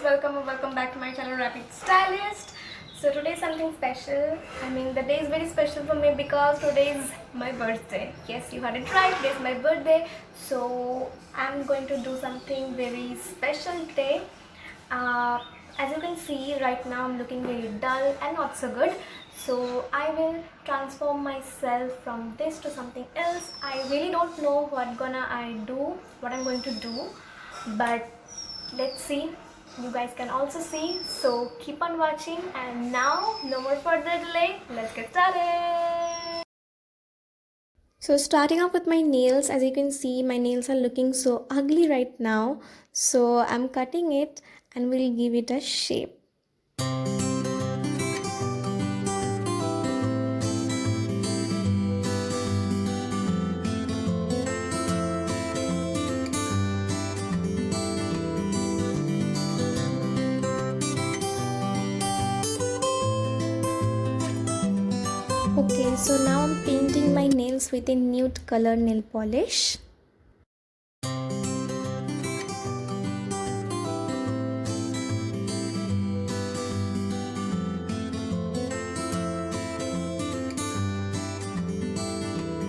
welcome or welcome back to my channel Rapid Stylist. So today is something special. The day is very special for me because today is my birthday. Yes, you heard it right, today is my birthday. So I'm going to do something very special today. As you can see right now, I'm looking very dull and not so good. So I will transform myself from this to something else. I really don't know what I'm going to do, but let's see. You guys can also see, so keep on watching. And now, no more further delay, let's get started. So starting off with my nails, as you can see, my nails are looking so ugly right now, so I'm cutting it and we'll give it a shape. Okay, so now I'm painting my nails with a nude color nail polish.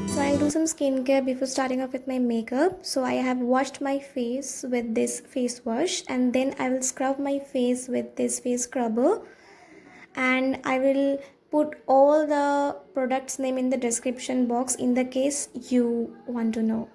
So I'll do some skincare before starting off with my makeup. So I have washed my face with this face wash, and then I will scrub my face with this face scrubber, and I will put all the products name in the description box in the case you want to know.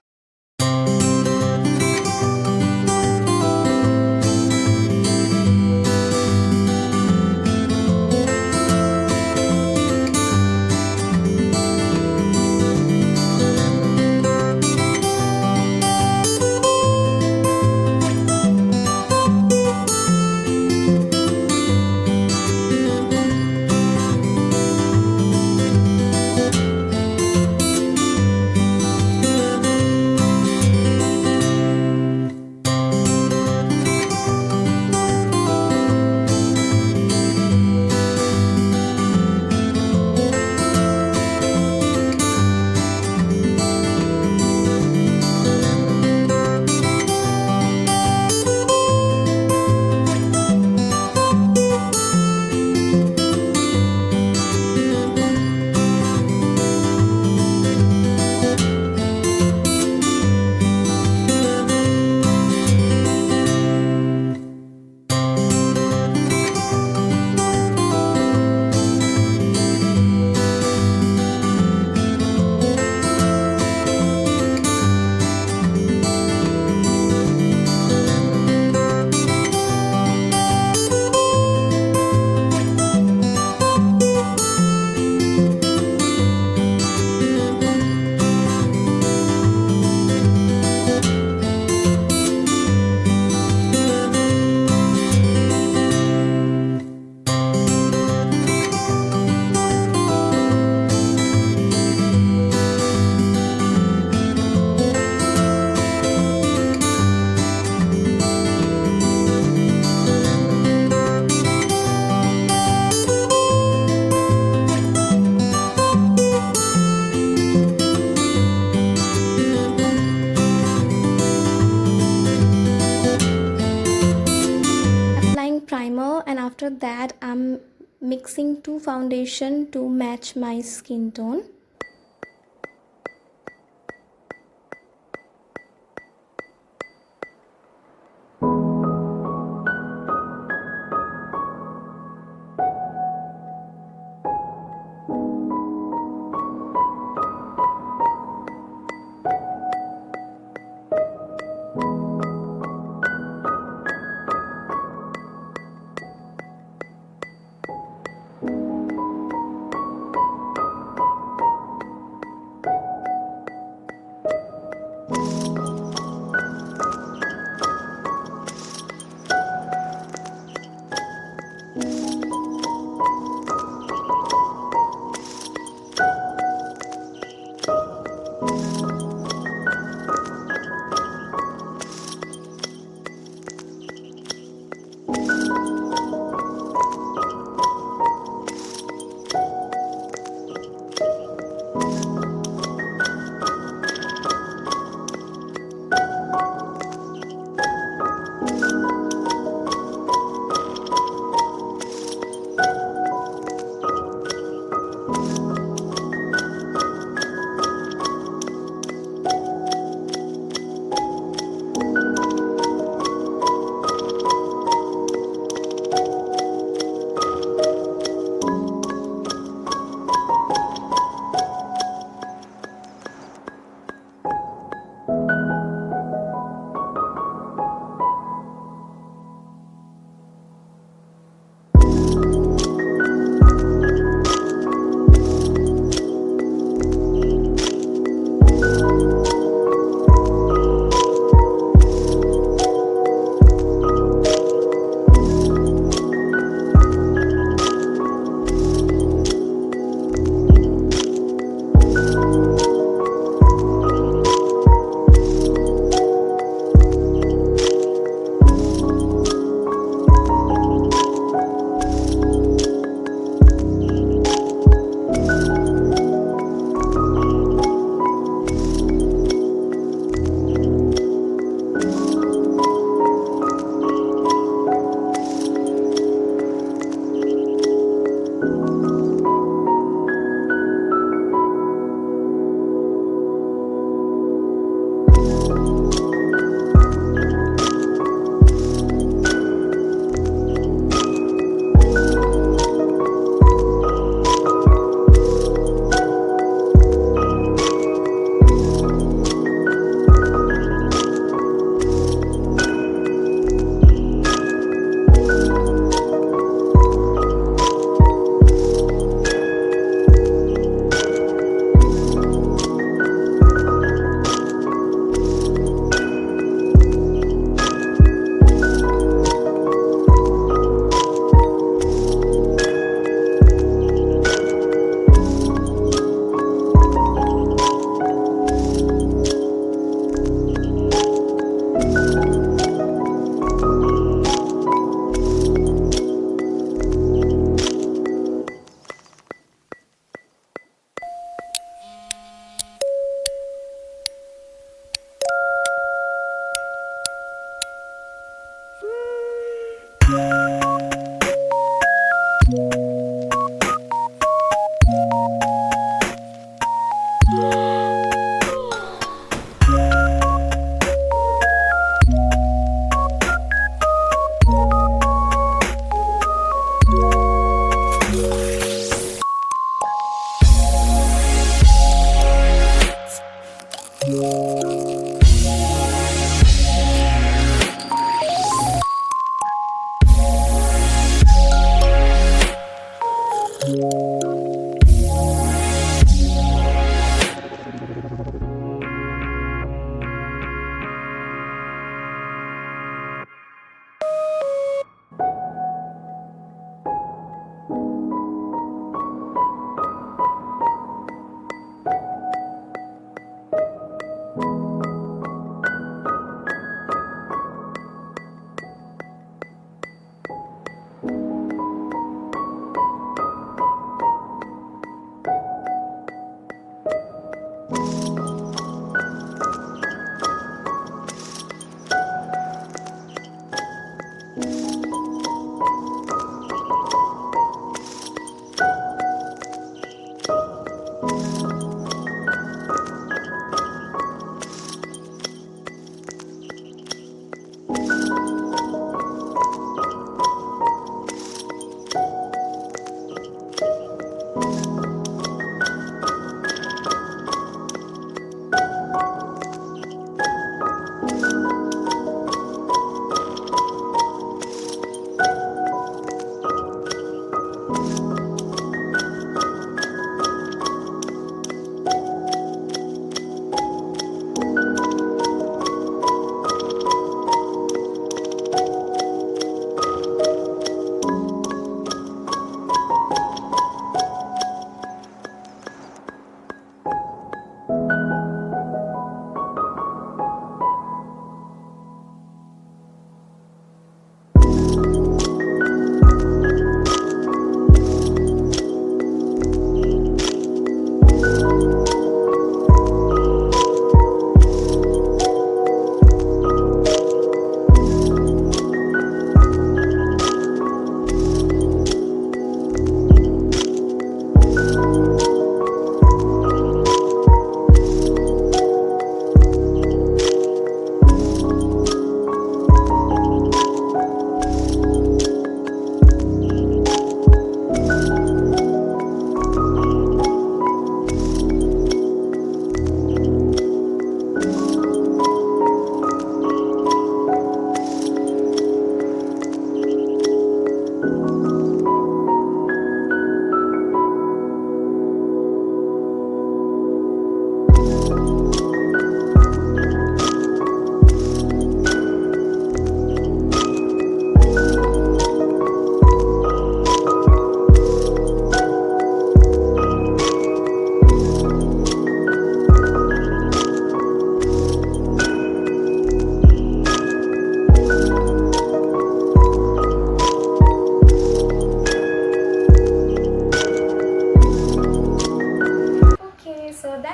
Primer, and after that I'm mixing two foundation to match my skin tone.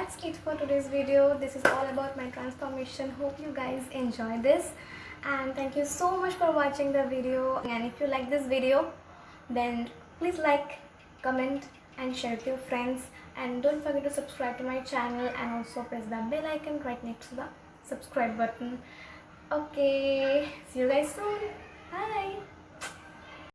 that's it for today's video. This is all about my transformation. Hope you guys enjoy this, and thank you so much for watching the video. And if you like this video, then please like, comment and share with your friends, and don't forget to subscribe to my channel and also press the bell icon right next to the subscribe button. Okay, see you guys soon. Bye.